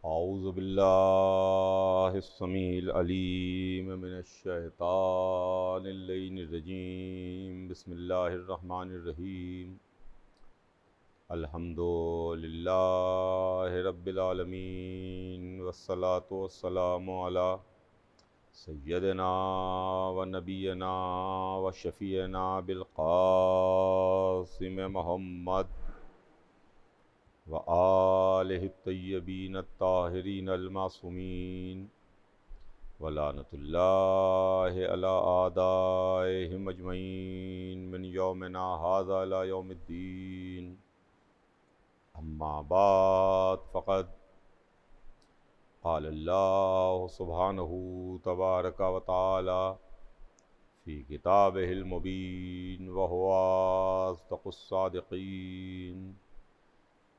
औज़ु बिल्लाहिस्समीइल अलीम मिनश्शैतानिर्रजीम बिस्मिल्लाहिर्रहमानिर्रहीम अल्हम्दुलिल्लाहि रब्बिल आलमीन वस्सलातु वस्सलामु अला सय्यदिना व नबियना व शफ़ीना बिल क़ासिम मुहम्मद व आलिहि तय्यबीन ताहिरीन अलमासूमीन व लानतुल्लाहि अला आदाइहिम अजमईन मिन यौमिना हाज़ा इला यौमिद्दीन। अम्मा बाद फ़क़द क़ाल अल्लाहु सुब्हानहु तबारक व तआला फ़ी किताबिहिल मुबीन व हुवा अस्दक़ुस सादिक़ीन।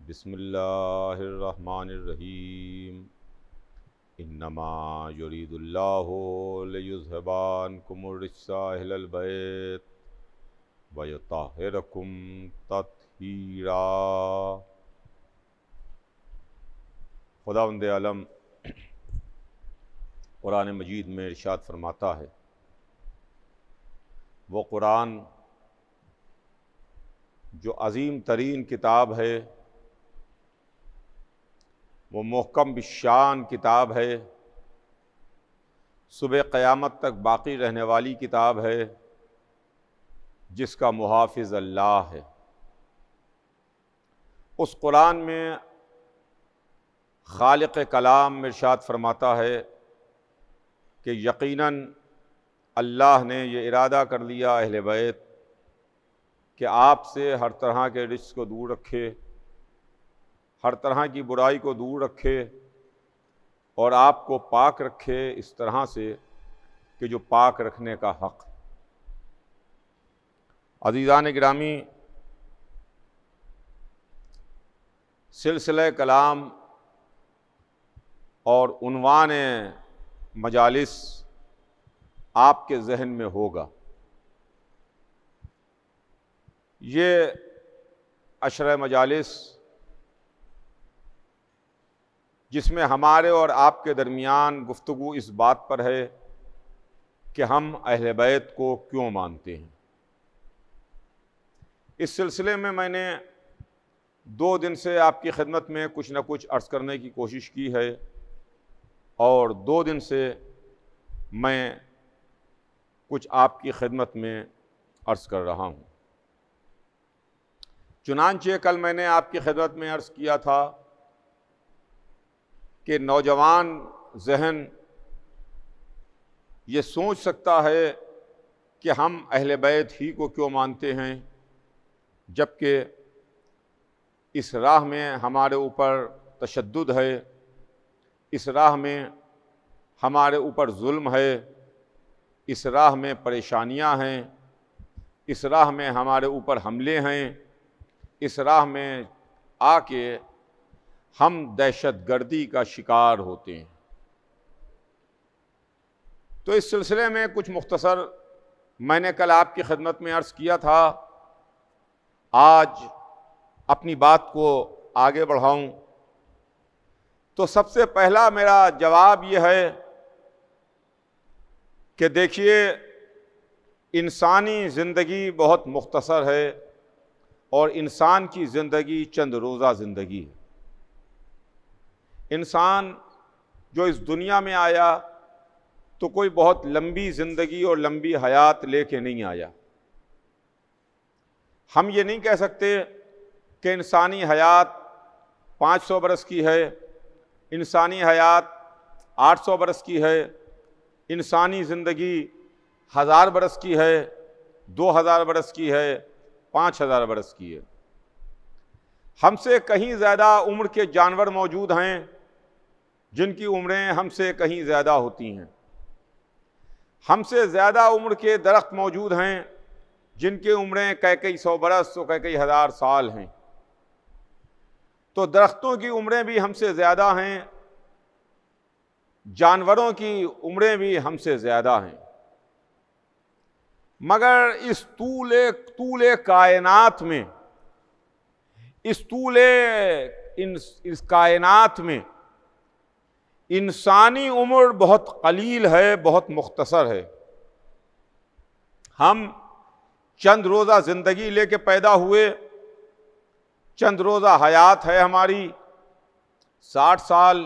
बिस्मिल्लाहिर्रहमानिर्रहीम। इन्नमा युरीदुल्लाहु लियुज़हिबा अन्कुमुर्रिज्सा अहलल बैत व युत्तहिरकुम तत्हीरा। खुदावंद आलम कुरान मजीद में इरशाद फरमाता है, वो कुरान जो अज़ीम तरीन किताब है, वो मुहकम बिशान किताब है, सुबह क़यामत तक बाकी रहने वाली किताब है, जिसका मुहाफ़िज़ अल्लाह है। उस कुरान में खालिक़ कलाम इरशाद फरमाता है कि यकीनन अल्लाह ने ये इरादा कर लिया अहले बैत कि आपसे हर तरह के रिज़्क़ को दूर रखे, हर तरह की बुराई को दूर रखे और आपको पाक रखे इस तरह से कि जो पाक रखने का हक़। अज़ीज़ान गिरामी, सिलसिला कलाम और उन्वान मजालिस आपके ज़हन में होगा। ये अशरा मजालिस जिसमें हमारे और आपके दरमियान गुफ्तगू इस बात पर है कि हम अहले बैत को क्यों मानते हैं। इस सिलसिले में मैंने 2 दिन से आपकी खिदमत में कुछ न कुछ अर्ज़ करने की कोशिश की है और 2 दिन से मैं कुछ आपकी खिदमत में अर्ज़ कर रहा हूँ। चुनांचे कल मैंने आपकी खिदमत में अर्ज़ किया था कि नौजवान ज़हन ये सोच सकता है कि हम अहले बैत ही को क्यों मानते हैं, जबकि इस राह में हमारे ऊपर तशद्दुद है, इस राह में हमारे ऊपर जुल्म है, इस राह में परेशानियां हैं, इस राह में हमारे ऊपर हमले हैं, इस राह में आके हम दहशतगर्दी का शिकार होते हैं। तो इस सिलसिले में कुछ मुख्तसर मैंने कल आपकी खिदमत में अर्ज़ किया था। आज अपनी बात को आगे बढ़ाऊं तो सबसे पहला मेरा जवाब यह है कि देखिए, इंसानी ज़िंदगी बहुत मुख्तसर है और इंसान की ज़िंदगी चंद रोज़ा ज़िंदगी है। इंसान जो इस दुनिया में आया तो कोई बहुत लंबी ज़िंदगी और लंबी हयात लेके नहीं आया। हम ये नहीं कह सकते कि इंसानी हयात 500 बरस की है, इंसानी हयात 800 बरस की है, इंसानी ज़िंदगी 1000 बरस की है, 2000 बरस की है, 5000 बरस की है। हमसे कहीं ज़्यादा उम्र के जानवर मौजूद हैं जिनकी उम्रें हमसे कहीं ज़्यादा होती हैं। हमसे ज़्यादा उम्र के दरख्त मौजूद हैं जिनकी उम्रें कई 100 बरस तो कई 1000 साल हैं। तो दरख्तों की उम्रें भी हमसे ज़्यादा हैं, जानवरों की उम्रें भी हमसे ज़्यादा हैं। मगर इस तूले कायनात में, इस कायनात में इंसानी उम्र बहुत कलील है, बहुत मुख्तसर है। हम चंद रोज़ा ज़िंदगी लेके पैदा हुए, चंद रोज़ा हयात है हमारी। 60 साल,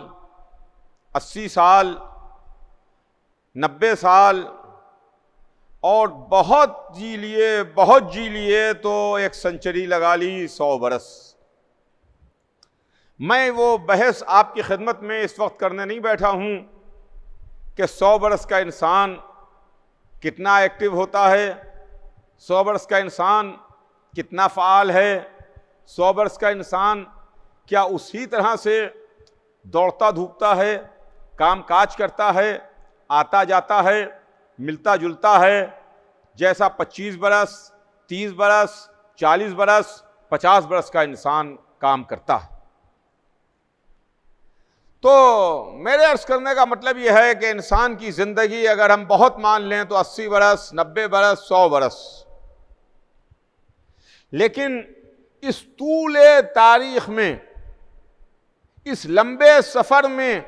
80 साल, 90 साल, और बहुत जी लिए तो एक सेंचुरी लगा ली, 100 बरस। मैं वो बहस आपकी खिदमत में इस वक्त करने नहीं बैठा हूँ कि 100 बरस का इंसान कितना एक्टिव होता है, 100 बरस का इंसान कितना फ़ाल है, 100 बरस का इंसान क्या उसी तरह से दौड़ता धूपता है, काम काज करता है, आता जाता है, मिलता जुलता है, जैसा 25 बरस, 30 बरस, 40 बरस, 50 बरस का इंसान काम करता है। तो मेरे अर्ज करने का मतलब यह है कि इंसान की ज़िंदगी अगर हम बहुत मान लें तो 80 बरस, 90 बरस, 100 बरस। लेकिन इस तूले तारीख में, इस लंबे सफ़र में,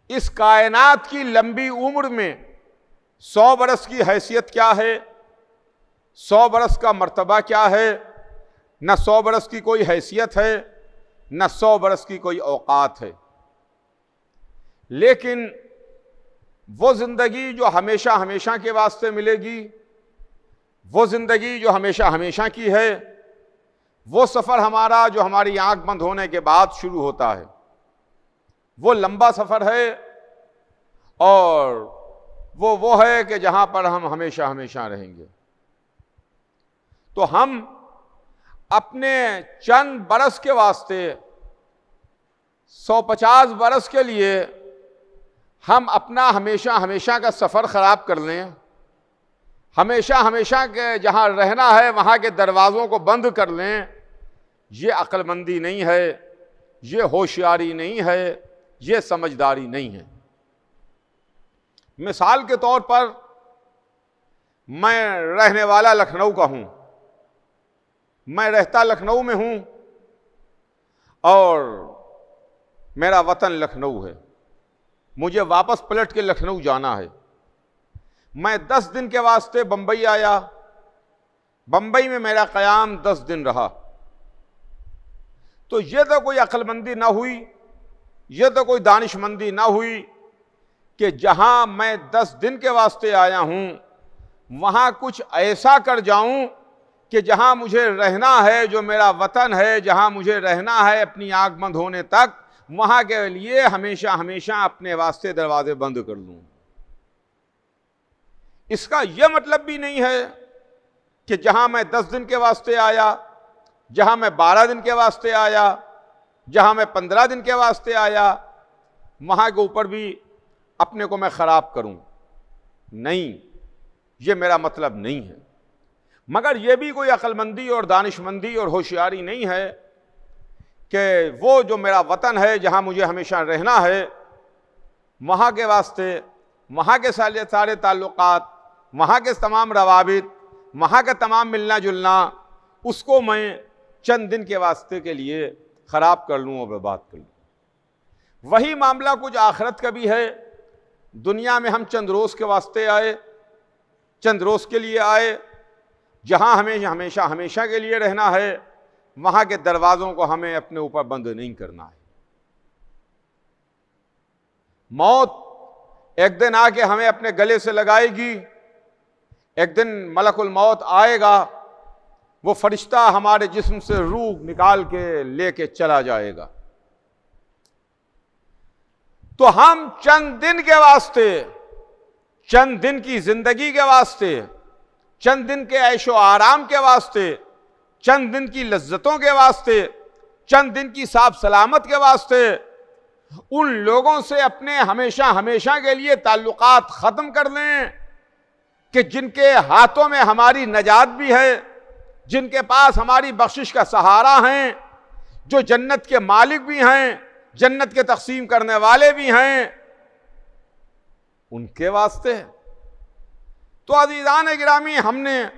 इस कायनात की लंबी उम्र में 100 बरस की हैसियत क्या है, 100 बरस का मर्तबा क्या है? न 100 बरस की कोई हैसियत है, न 100 बरस की कोई औकात है। लेकिन वो ज़िंदगी जो हमेशा हमेशा के वास्ते मिलेगी, वो ज़िंदगी जो हमेशा हमेशा की है, वो सफ़र हमारा जो हमारी आंख बंद होने के बाद शुरू होता है, वो लंबा सफ़र है, और वो है कि जहाँ पर हम हमेशा हमेशा रहेंगे। तो हम अपने चंद बरस के वास्ते 150 बरस के लिए हम अपना हमेशा हमेशा का सफ़र ख़राब कर लें, हमेशा हमेशा के जहाँ रहना है वहाँ के दरवाज़ों को बंद कर लें, ये अक्लमंदी नहीं है, ये होशियारी नहीं है, ये समझदारी नहीं है। मिसाल के तौर पर मैं रहने वाला लखनऊ का हूँ, मैं रहता लखनऊ में हूँ और मेरा वतन लखनऊ है। मुझे वापस पलट के लखनऊ जाना है। मैं 10 दिन के वास्ते बंबई आया, बंबई में मेरा क़याम 10 दिन रहा। तो ये तो कोई अक्लमंदी ना हुई, ये तो कोई दानिशमंदी ना हुई कि जहाँ मैं 10 दिन के वास्ते आया हूँ वहाँ कुछ ऐसा कर जाऊँ कि जहाँ मुझे रहना है, जो मेरा वतन है, जहाँ मुझे रहना है अपनी आँख बंद होने तक, वहाँ के लिए हमेशा हमेशा अपने वास्ते दरवाजे बंद कर लूँ। इसका यह मतलब भी नहीं है कि जहाँ मैं 10 दिन के वास्ते आया, जहाँ मैं 12 दिन के वास्ते आया, जहाँ मैं 15 दिन के वास्ते आया, वहाँ के ऊपर भी अपने को मैं ख़राब करूँ। नहीं, ये मेरा मतलब नहीं है। मगर ये भी कोई अक्लमंदी और दानिशमंदी और होशियारी नहीं है कि वो जो मेरा वतन है, जहाँ मुझे हमेशा रहना है, वहाँ के वास्ते, वहाँ के सारे ताल्लुकात, वहाँ के तमाम रवाबित, वहाँ का तमाम मिलना जुलना, उसको मैं चंद दिन के वास्ते के लिए ख़राब कर लूँ और बर्बाद कर लूँ। वही मामला कुछ आखिरत का भी है। दुनिया में हम चंद रोज़ के वास्ते आए, चंद रोज़ के लिए आए, जहाँ हमें हमेशा हमेशा के लिए रहना है, वहाँ के दरवाज़ों को हमें अपने ऊपर बंद नहीं करना है। मौत एक दिन आके हमें अपने गले से लगाएगी, एक दिन मलकुल मौत आएगा, वो फरिश्ता हमारे जिस्म से रूह निकाल के लेके चला जाएगा। तो हम चंद दिन के वास्ते, चंद दिन की जिंदगी के वास्ते, चंद दिन के ऐशो आराम के वास्ते, चंद दिन की लज्जतों के वास्ते, चंद दिन की साफ सलामत के वास्ते उन लोगों से अपने हमेशा हमेशा के लिए ताल्लुकात ख़त्म कर लें कि जिनके हाथों में हमारी नजात भी है, जिनके पास हमारी बख्शिश का सहारा हैं, जो जन्नत के मालिक भी हैं, जन्नत के तकसीम करने वाले भी हैं, उनके वास्ते। तो अज़ीज़ान गिरामी, हमने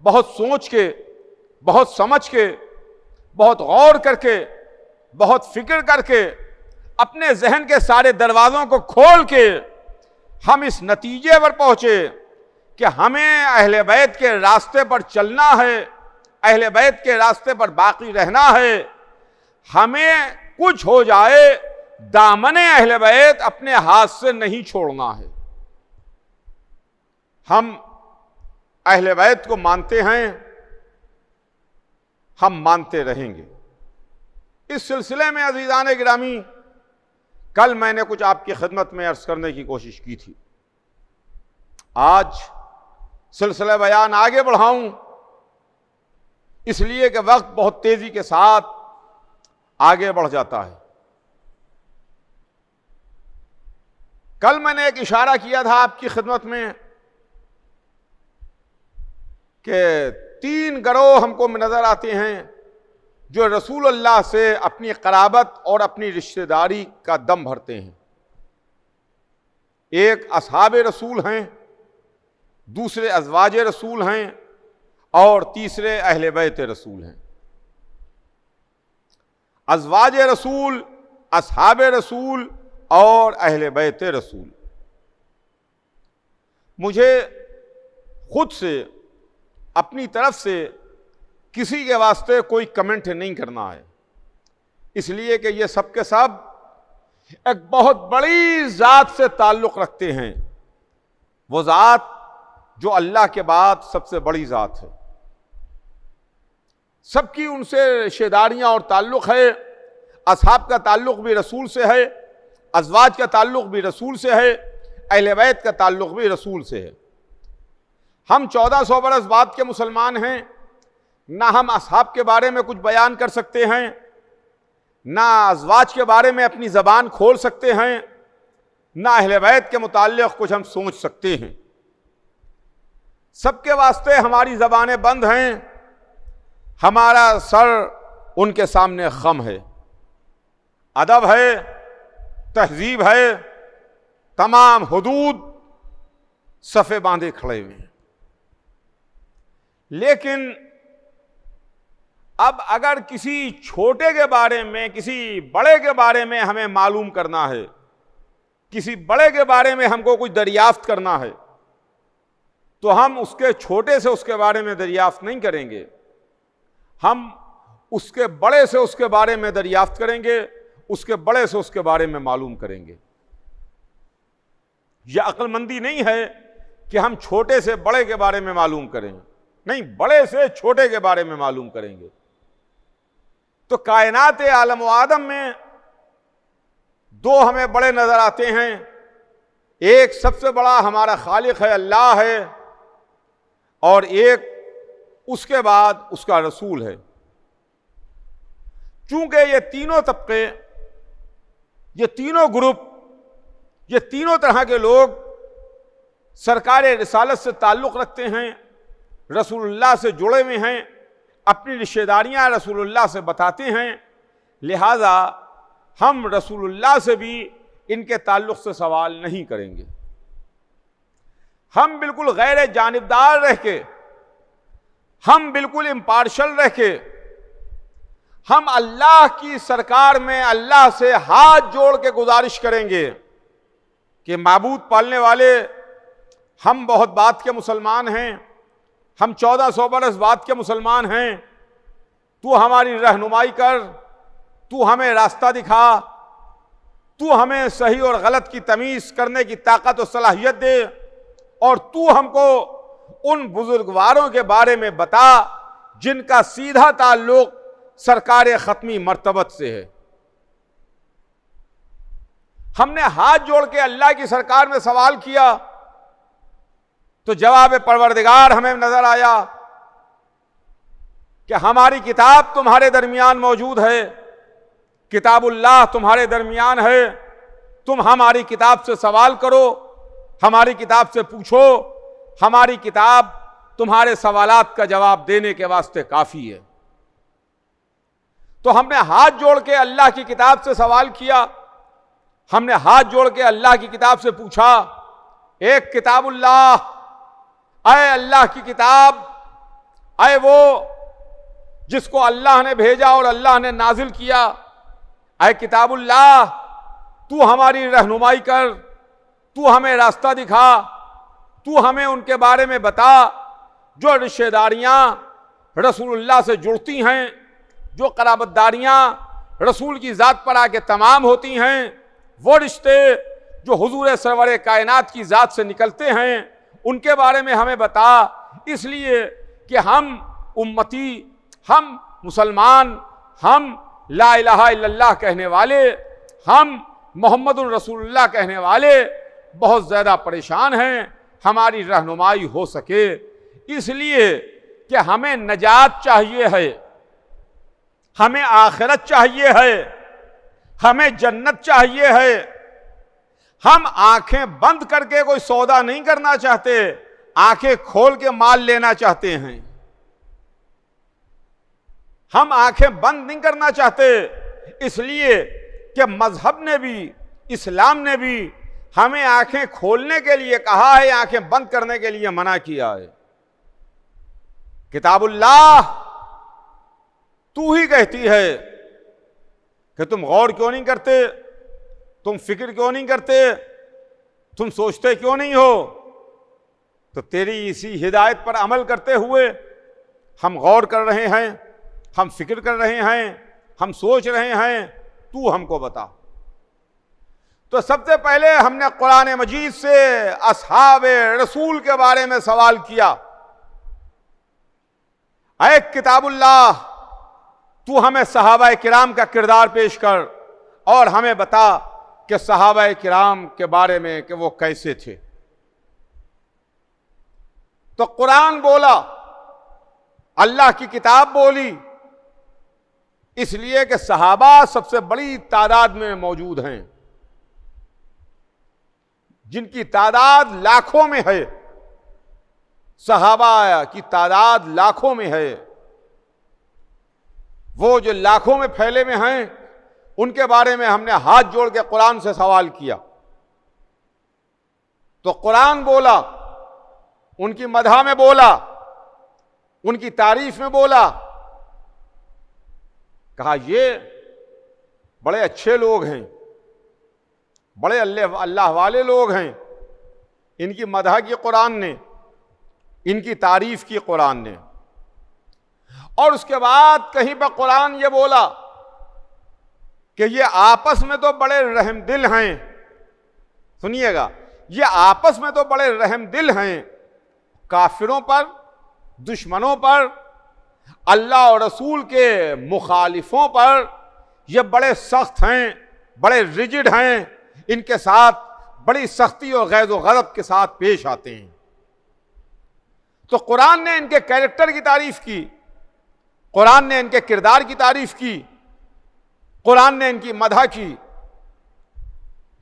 बहुत सोच के, बहुत समझ के, बहुत गौर करके, बहुत फिक्र करके अपने जहन के सारे दरवाजों को खोल के हम इस नतीजे पर पहुंचे कि हमें अहले बैत के रास्ते पर चलना है, अहले बैत के रास्ते पर बाकी रहना है। हमें कुछ हो जाए, दामने अहले बैत अपने हाथ से नहीं छोड़ना है। हम अहले बैत को मानते हैं, हम मानते रहेंगे। इस सिलसिले में अजीजान गिरामी, कल मैंने कुछ आपकी खिदमत में अर्ज करने की कोशिश की थी। आज सिलसिला बयान आगे बढ़ाऊं इसलिए कि वक्त बहुत तेजी के साथ आगे बढ़ जाता है। कल मैंने एक इशारा किया था आपकी खिदमत में कि 3 गिरोह हमको नजर आते हैं जो रसूल अल्लाह से अपनी क़राबत और अपनी रिश्तेदारी का दम भरते हैं। एक असहाब रसूल हैं, दूसरे अज़वाज रसूल हैं और तीसरे अहले बैत रसूल हैं। अज़वाज रसूल, असहाब रसूल और अहले बैत रसूल। मुझे खुद से अपनी तरफ से किसी के वास्ते कोई कमेंट नहीं करना है, इसलिए कि ये सब के सब एक बहुत बड़ी ज़ात से ताल्लुक़ रखते हैं, वो ज़ात जो अल्लाह के बाद सबसे बड़ी ज़ात है। सबकी उनसे रिश्तेदारियाँ और ताल्लुक़ है। असहाब का ताल्लुक़ भी रसूल से है, अज़वाज का ताल्लुक़ भी रसूल से है, अहले बैत का ताल्लुक़ भी रसूल से है। हम 1400 बरस बाद के मुसलमान हैं, ना हम असहाब के बारे में कुछ बयान कर सकते हैं, ना अज़वाज के बारे में अपनी ज़बान खोल सकते हैं, ना अहले बैत के मुताल्लिक़ कुछ हम सोच सकते हैं। सबके वास्ते हमारी ज़बानें बंद हैं, हमारा सर उनके सामने खम है। अदब है, तहजीब है, तमाम हुदूद सफ़े बांधे खड़े हुए हैं। लेकिन अब अगर किसी छोटे के बारे में, किसी बड़े के बारे में हमें मालूम करना है, किसी बड़े के बारे में हमको कुछ दरियाफ्त करना है, तो हम उसके छोटे से उसके बारे में दरियाफ्त नहीं करेंगे, हम उसके बड़े से उसके बारे में दरियाफ्त करेंगे, उसके बड़े से उसके बारे में मालूम करेंगे। यह अक्लमंदी नहीं है कि हम छोटे से बड़े के बारे में मालूम करें, नहीं, बड़े से छोटे के बारे में मालूम करेंगे। तो कायनात आलम व आदम में 2 हमें बड़े नजर आते हैं। एक सबसे बड़ा हमारा खालिक है, अल्लाह है, और एक उसके बाद उसका रसूल है। चूंकि ये तीनों तबके, ये तीनों ग्रुप, ये तीनों तरह के लोग सरकार रिसालत से ताल्लुक़ रखते हैं, रसूलुल्लाह से जुड़े हुए हैं, अपनी रिश्तेदारियाँ रसूलुल्लाह से बताते हैं, लिहाजा हम रसूलुल्लाह से भी इनके ताल्लुक़ से सवाल नहीं करेंगे। हम बिल्कुल गैर जानिबदार रह के, हम बिल्कुल इम्पार्शल रह के, हम अल्लाह की सरकार में अल्लाह से हाथ जोड़ के गुजारिश करेंगे कि माबूद पालने वाले, हम बहुत बाद के मुसलमान हैं, हम 1400 बरस बाद के मुसलमान हैं, तू हमारी रहनुमाई कर, तू हमें रास्ता दिखा, तू हमें सही और गलत की तमीज़ करने की ताकत और सलाहियत दे, और तू हमको उन बुजुर्गवारों के बारे में बता जिनका सीधा ताल्लुक सरकार ख़त्मी मर्तबत से है। हमने हाथ जोड़ के अल्लाह की सरकार में सवाल किया तो जवाब परवरदिगार हमें नजर आया कि हमारी किताब तुम्हारे दरमियान मौजूद है, किताबुल्लाह तुम्हारे दरमियान है, तुम हमारी किताब से सवाल करो, हमारी किताब से पूछो, हमारी किताब तुम्हारे सवालात का जवाब देने के वास्ते काफ़ी है। तो हमने हाथ जोड़ के अल्लाह की किताब से सवाल किया, हमने हाथ जोड़ के अल्लाह की किताब से पूछा, एक किताबुल्लाह, आए अल्लाह की किताब, आए वो जिसको अल्लाह ने भेजा और अल्लाह ने नाजिल किया, आए किताबुल्लाह तू हमारी रहनुमाई कर, तू हमें रास्ता दिखा, तू हमें उनके बारे में बता जो रिश्तेदारियां रसूलुल्लाह से जुड़ती हैं, जो कराबतदारियां रसूल की ज़ात पर आके तमाम होती हैं, वो रिश्ते जो हुजूर सरवर कायनात की ज़ात से निकलते हैं, उनके बारे में हमें बता। इसलिए कि हम उम्मती, हम मुसलमान, हम ला इलाहा इल्लल्लाह कहने वाले, हम मोहम्मदुर रसूलुल्लाह कहने वाले बहुत ज़्यादा परेशान हैं, हमारी रहनुमाई हो सके। इसलिए कि हमें नजात चाहिए है, हमें आखिरत चाहिए है, हमें जन्नत चाहिए है। हम आंखें बंद करके कोई सौदा नहीं करना चाहते, आंखें खोल के माल लेना चाहते हैं। हम आंखें बंद नहीं करना चाहते, इसलिए कि मजहब ने भी, इस्लाम ने भी हमें आंखें खोलने के लिए कहा है, आंखें बंद करने के लिए मना किया है। किताबुल्लाह तू ही कहती है कि तुम गौर क्यों नहीं करते, तुम फिक्र क्यों नहीं करते, तुम सोचते क्यों नहीं हो। तो तेरी इसी हिदायत पर अमल करते हुए हम गौर कर रहे हैं, हम फिक्र कर रहे हैं, हम सोच रहे हैं, तू हमको बता। तो सबसे पहले हमने कुरान मजीद से असहाब रसूल के बारे में सवाल किया। ऐ किताबुल्लाह, तू हमें सहाबा किराम का किरदार पेश कर और हमें बता कि सहाबा किराम के बारे में कि वो कैसे थे। तो कुरान बोला, अल्लाह की किताब बोली, इसलिए कि सहाबा सबसे बड़ी तादाद में मौजूद हैं, जिनकी तादाद लाखों में है। सहाबा की तादाद लाखों में है। वो जो लाखों में फैले में हैं, उनके बारे में हमने हाथ जोड़ के कुरान से सवाल किया। तो कुरान बोला, उनकी मदह में बोला, उनकी तारीफ में बोला, कहा ये बड़े अच्छे लोग हैं, बड़े अल्लाह वाले लोग हैं। इनकी मदह की कुरान ने, इनकी तारीफ की कुरान ने। और उसके बाद कहीं पर कुरान ये बोला कि ये आपस में तो बड़े रहमदिल हैं। सुनिएगा, ये आपस में तो बड़े रहमदिल हैं, काफिरों पर, दुश्मनों पर, अल्लाह और रसूल के मुखालिफों पर ये बड़े सख्त हैं, बड़े रिजिड हैं, इनके साथ बड़ी सख्ती और गैज़ व गज़ब के साथ पेश आते हैं। तो कुरान ने इनके कैरेक्टर की तारीफ की, कुरान ने इनके किरदार की तारीफ की, कुरान ने इनकी मदह की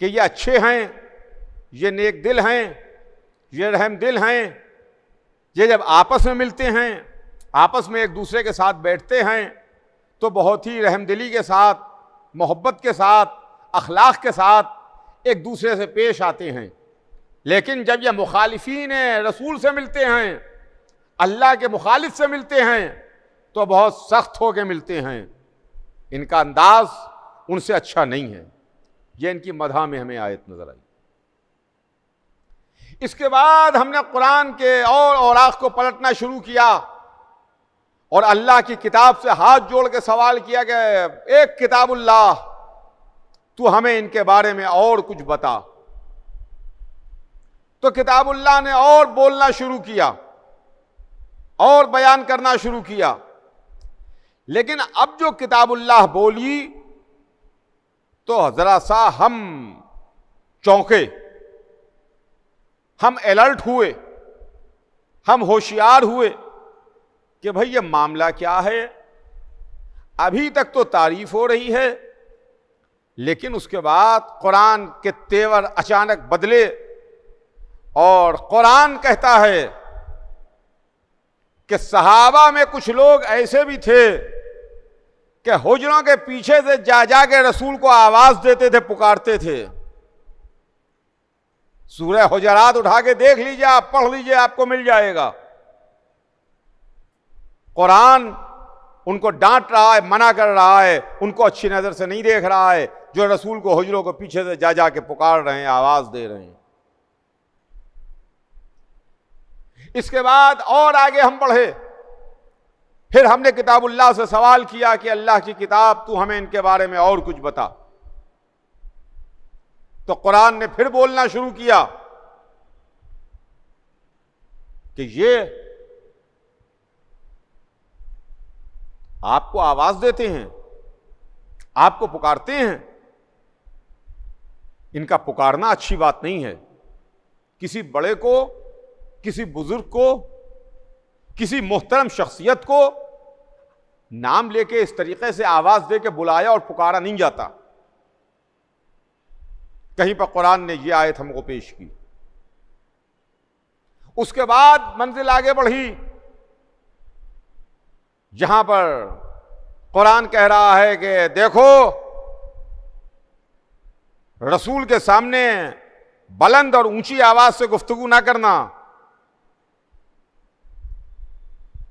कि ये अच्छे हैं, ये नेक दिल हैं, ये रहम दिल हैं। ये जब आपस में मिलते हैं, आपस में एक दूसरे के साथ बैठते हैं, तो बहुत ही रहमदिली के साथ, मोहब्बत के साथ, अखलाक के साथ एक दूसरे से पेश आते हैं। लेकिन जब ये मुखालिफीन रसूल से मिलते हैं, अल्लाह के मुखालिफ से मिलते हैं, तो बहुत सख्त होकर मिलते हैं। इनका अंदाज उनसे अच्छा नहीं है। ये इनकी मदह में हमें आयत नजर आई। इसके बाद हमने कुरान के और औराक़ को पलटना शुरू किया और अल्लाह की किताब से हाथ जोड़ के सवाल किया कि एक किताबुल्लाह, तू हमें इनके बारे में और कुछ बता। तो किताबुल्लाह ने और बोलना शुरू किया और बयान करना शुरू किया। लेकिन अब जो किताबुल्लाह बोली तो जरा सा हम चौंके, हम अलर्ट हुए, हम होशियार हुए कि भाई ये मामला क्या है। अभी तक तो तारीफ हो रही है, लेकिन उसके बाद कुरान के तेवर अचानक बदले और कुरान कहता है कि सहाबा में कुछ लोग ऐसे भी थे कि हुजरों के पीछे से जा जा के रसूल को आवाज देते थे, पुकारते थे। सूरह हुजरात उठा के देख लीजिए, आप पढ़ लीजिए, आपको मिल जाएगा। कुरान उनको डांट रहा है, मना कर रहा है, उनको अच्छी नजर से नहीं देख रहा है, जो रसूल को हुजरों को पीछे से जा जा के पुकार रहे हैं, आवाज दे रहे हैं। इसके बाद और आगे हम बढ़े, फिर हमने किताबुल्लाह से सवाल किया कि अल्लाह की किताब, तू हमें इनके बारे में और कुछ बता। तो कुरान ने फिर बोलना शुरू किया कि ये आपको आवाज देते हैं, आपको पुकारते हैं। इनका पुकारना अच्छी बात नहीं है। किसी बड़े को, किसी बुजुर्ग को, किसी मुहतरम शख्सियत को नाम लेके इस तरीके से आवाज दे के बुलाया और पुकारा नहीं जाता। कहीं पर कुरान ने यह आयत हमको पेश की। उसके बाद मंजिल आगे बढ़ी, जहां पर कुरान कह रहा है कि देखो, रसूल के सामने बुलंद और ऊंची आवाज से गुफ्तगू ना करना।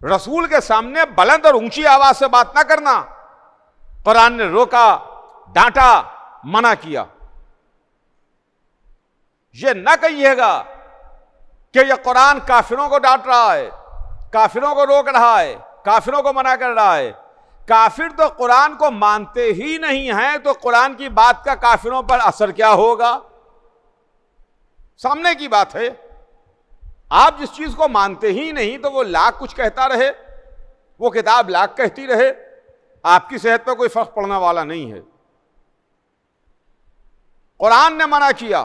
रसूल के सामने बुलंद और ऊंची आवाज से बात ना करना। कुरान ने रोका, डांटा, मना किया। यह ना कहिएगा कि यह कुरान काफिरों को डांट रहा है, काफिरों को रोक रहा है, काफिरों को मना कर रहा है। काफिर तो कुरान को मानते ही नहीं है, तो कुरान की बात का काफिरों पर असर क्या होगा? सामने की बात है। आप जिस चीज को मानते ही नहीं, तो वो लाख कुछ कहता रहे, वो किताब लाख कहती रहे, आपकी सेहत पर कोई फर्क पड़ने वाला नहीं है। कुरान ने मना किया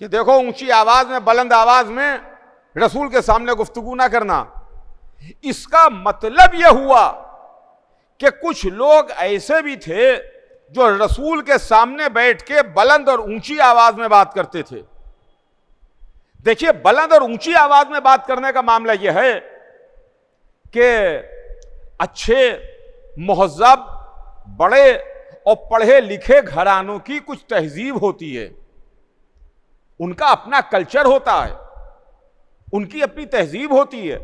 कि देखो, ऊंची आवाज में, बुलंद आवाज में रसूल के सामने गुफ्तगू ना करना। इसका मतलब यह हुआ कि कुछ लोग ऐसे भी थे जो रसूल के सामने बैठ के बुलंद और ऊंची आवाज में बात करते थे। देखिए, बुलंद और ऊंची आवाज में बात करने का मामला यह है कि अच्छे, मुहज़्ज़ब, बड़े और पढ़े लिखे घरानों की कुछ तहजीब होती है, उनका अपना कल्चर होता है, उनकी अपनी तहजीब होती है।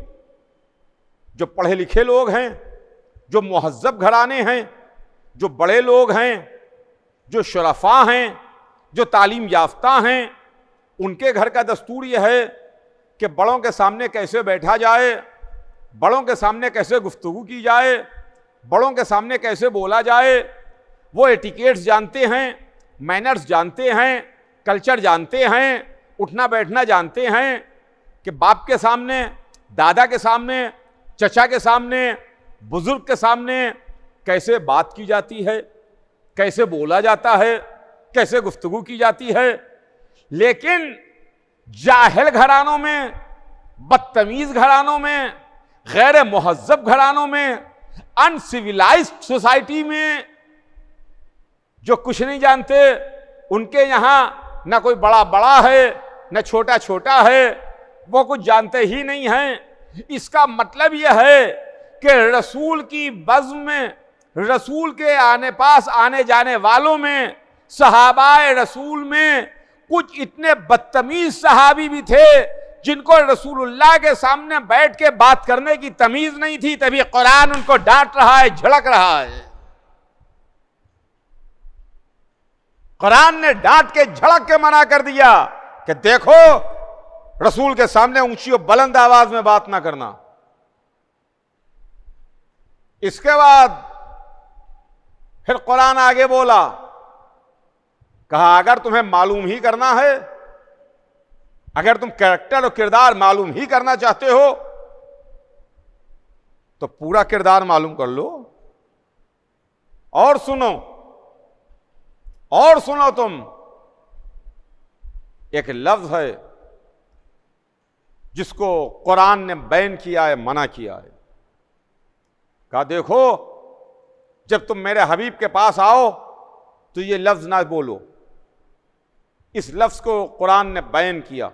जो पढ़े लिखे लोग हैं, जो मुहज़्ज़ब घराने हैं, जो बड़े लोग हैं, जो शरफा हैं, जो तालीम याफ्ता हैं, उनके घर का दस्तूर यह है कि बड़ों के सामने कैसे बैठा जाए, बड़ों के सामने कैसे गुफ्तगू की जाए, बड़ों के सामने कैसे बोला जाए। वो एटिकेट्स जानते हैं, मैनर्स जानते हैं, कल्चर जानते हैं, उठना बैठना जानते हैं कि बाप के सामने, दादा के सामने, चचा के सामने, बुजुर्ग के सामने कैसे बात की जाती है, कैसे बोला जाता है, कैसे गुफ्तगू की जाती है। लेकिन जाहिल घरानों में, बदतमीज घरानों में, गैर मुहज़्ज़ब घरानों में, अनसिविलाइज्ड सोसाइटी में, जो कुछ नहीं जानते, उनके यहां न कोई बड़ा बड़ा है, न छोटा छोटा है, वो कुछ जानते ही नहीं हैं। इसका मतलब यह है कि रसूल की बज़्म में, रसूल के पास आने जाने वालों में, सहाबाए रसूल में कुछ इतने बदतमीज सहाबी भी थे जिनको रसूलुल्लाह के सामने बैठ के बात करने की तमीज नहीं थी। तभी कुरान उनको डांट रहा है, झड़क रहा है। कुरान ने डांट के, झड़क के मना कर दिया कि देखो, रसूल के सामने ऊंची और बुलंद आवाज में बात ना करना। इसके बाद फिर कुरान आगे बोला, कहा अगर तुम्हें मालूम ही करना है, अगर तुम कैरेक्टर और किरदार मालूम ही करना चाहते हो, तो पूरा किरदार मालूम कर लो। और सुनो, और सुनो, तुम, एक लफ्ज है जिसको कुरान ने बैन किया है, मना किया है। कहा देखो, जब तुम मेरे हबीब के पास आओ तो ये लफ्ज ना बोलो। इस लफ्ज को कुरान ने बैन किया,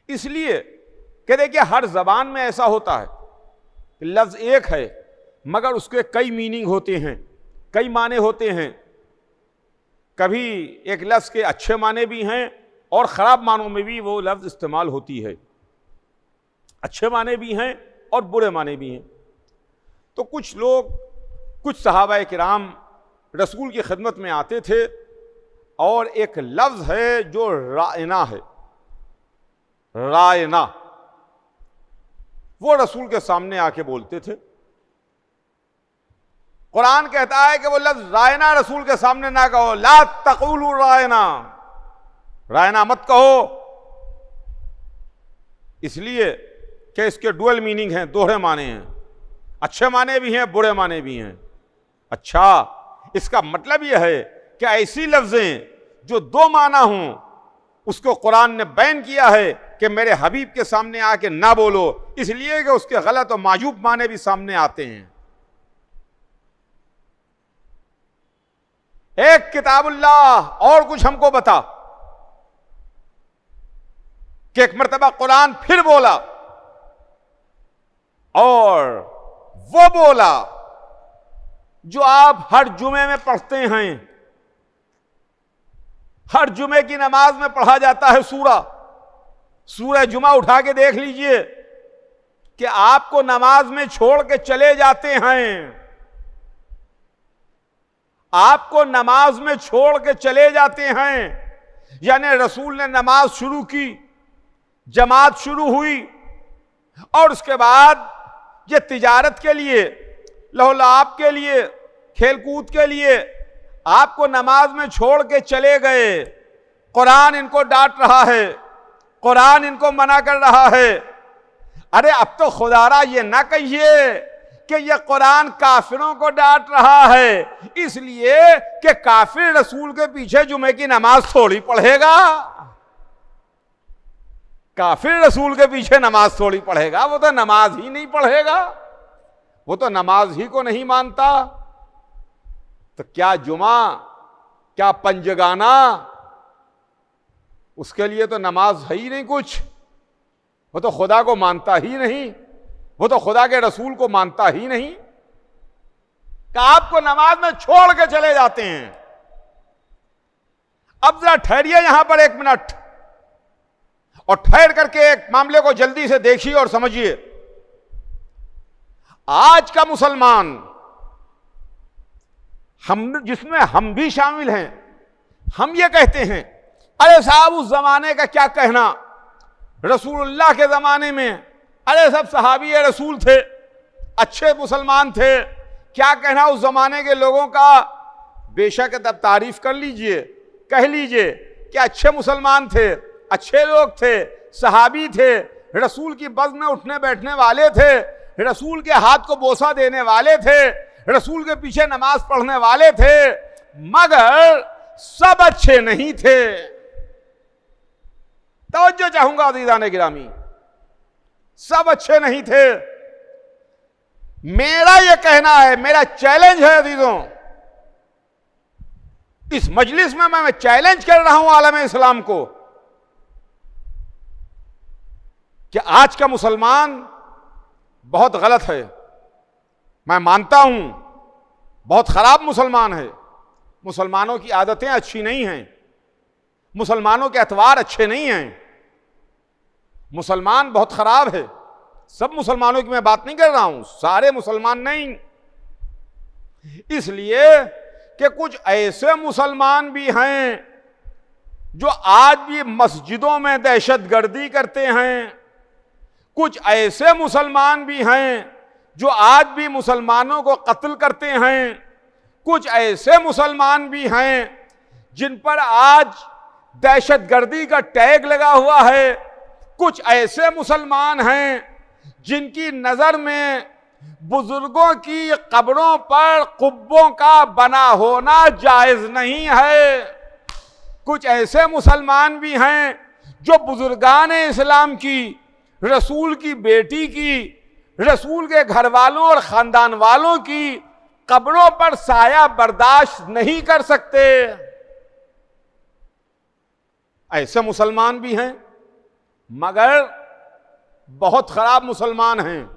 इसलिए कि देखिए, हर जबान में ऐसा होता है कि लफ्ज एक है मगर उसके कई मीनिंग होते हैं, कई माने होते हैं। कभी एक लफ्ज के अच्छे माने भी हैं और खराब मानों में भी वो लफ्ज इस्तेमाल होती है। अच्छे माने भी हैं और बुरे माने भी हैं। तो कुछ लोग कुछ सहाबा किराम रसूल की खिदमत में आते थे और एक लफ्ज़ है जो रायना है, रायना, वो रसूल के सामने आके बोलते थे। कुरान कहता है कि वो लफ्ज़ रायना रसूल के सामने ना कहो, ला तक़ूलू रायना, रायना मत कहो, इसलिए कि इसके डुअल मीनिंग हैं, दोहरे माने हैं, अच्छे माने भी हैं, बुरे माने भी हैं। अच्छा, इसका मतलब यह है कि ऐसी लफ्जें जो दो माना हों उसको कुरान ने बैन किया है कि मेरे हबीब के सामने आके ना बोलो, इसलिए कि उसके गलत और मायूब माने भी सामने आते हैं। एक किताबुल्लाह और कुछ हमको बता कि एक मर्तबा कुरान फिर बोला और वो बोला जो आप हर जुमे में पढ़ते हैं, हर जुमे की नमाज में पढ़ा जाता है सूरह जुमा उठा के देख लीजिए कि आपको नमाज में छोड़ के चले जाते हैं, आपको नमाज में छोड़ के चले जाते हैं। यानी रसूल ने नमाज शुरू की, जमात शुरू हुई और उसके बाद ये तिजारत के लिए, लहौलाप के लिए, खेलकूद के लिए आपको नमाज में छोड़ के चले गए। कुरान इनको डांट रहा है, कुरान इनको मना कर रहा है। अरे अब तो खुदारा ये ना कहिए कि ये कुरान काफिरों को डांट रहा है, इसलिए कि काफिर रसूल के पीछे जुमे की नमाज थोड़ी पढ़ेगा, काफिर रसूल के पीछे नमाज थोड़ी पढ़ेगा, वो तो नमाज ही नहीं पढ़ेगा, वो तो नमाज ही को नहीं मानता। तो क्या जुमा, क्या पंजगाना, उसके लिए तो नमाज है ही नहीं कुछ, वो तो खुदा को मानता ही नहीं, वो तो खुदा के रसूल को मानता ही नहीं, कि आपको नमाज में छोड़ के चले जाते हैं। अब जरा ठहरिए यहां पर एक मिनट और ठहर करके एक मामले को जल्दी से देखिए और समझिए। आज का मुसलमान, हम जिसमें हम भी शामिल हैं, हम ये कहते हैं अरे साहब उस जमाने का क्या कहना, रसूलुल्लाह के जमाने में अरे सब सहाबी रसूल थे, अच्छे मुसलमान थे, क्या कहना उस जमाने के लोगों का। बेशक तब तारीफ कर लीजिए, कह लीजिए कि अच्छे मुसलमान थे, अच्छे लोग थे, सहाबी थे, रसूल की बज़ में उठने बैठने वाले थे, रसूल के हाथ को बोसा देने वाले थे, रसूल के पीछे नमाज पढ़ने वाले थे, मगर सब अच्छे नहीं थे। तवज्जो चाहूंगा अज़ीज़ान गिरामी, सब अच्छे नहीं थे। मेरा यह कहना है, मेरा चैलेंज है अजीजों, इस मजलिस में मैं चैलेंज कर रहा हूं आलम इस्लाम को कि आज का मुसलमान बहुत गलत है। मैं मानता हूं बहुत खराब मुसलमान है, मुसलमानों की आदतें अच्छी नहीं हैं, मुसलमानों के अतवार अच्छे नहीं हैं, मुसलमान बहुत खराब है। सब मुसलमानों की मैं बात नहीं कर रहा हूं, सारे मुसलमान नहीं, इसलिए कि कुछ ऐसे मुसलमान भी हैं जो आज भी मस्जिदों में दहशतगर्दी करते हैं, कुछ ऐसे मुसलमान भी हैं जो आज भी मुसलमानों को कत्ल करते हैं, कुछ ऐसे मुसलमान भी हैं जिन पर आज दहशतगर्दी का टैग लगा हुआ है, कुछ ऐसे मुसलमान हैं जिनकी नजर में बुजुर्गों की कब्रों पर कुब्बों का बना होना जायज नहीं है, कुछ ऐसे मुसलमान भी हैं जो बुजुर्गान इस्लाम की, रसूल की बेटी की, रसूल के घर वालों और खानदान वालों की कब्रों पर साया बर्दाश्त नहीं कर सकते। ऐसे मुसलमान भी हैं, मगर बहुत खराब मुसलमान हैं।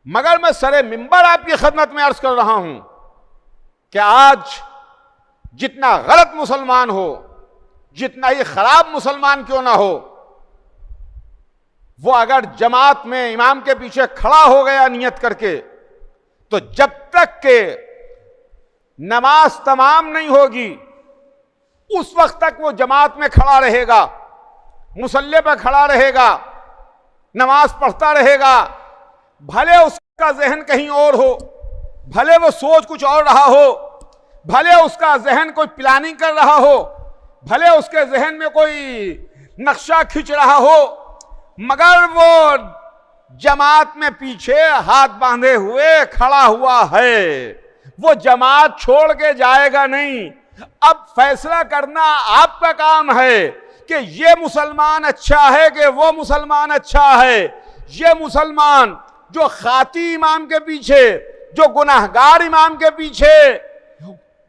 मगर मैं सरे मिंबर आपकी खिदमत में अर्ज कर रहा हूं कि आज जितना गलत मुसलमान हो, जितना ही खराब मुसलमान क्यों ना हो, वो अगर जमात में इमाम के पीछे खड़ा हो गया नियत करके तो जब तक के नमाज तमाम नहीं होगी उस वक्त तक वो जमात में खड़ा रहेगा, मुसल्ले पर खड़ा रहेगा, नमाज पढ़ता रहेगा। भले उसका जहन कहीं और हो, भले वो सोच कुछ और रहा हो, भले उसका जहन कोई प्लानिंग कर रहा हो, भले उसके जहन में कोई नक्शा खींच रहा हो, मगर वो जमात में पीछे हाथ बांधे हुए खड़ा हुआ है, वो जमात छोड़ के जाएगा नहीं। अब फैसला करना आपका काम है कि ये मुसलमान अच्छा है कि वो मुसलमान अच्छा है। ये मुसलमान जो खाती इमाम के पीछे, जो गुनाहगार इमाम के पीछे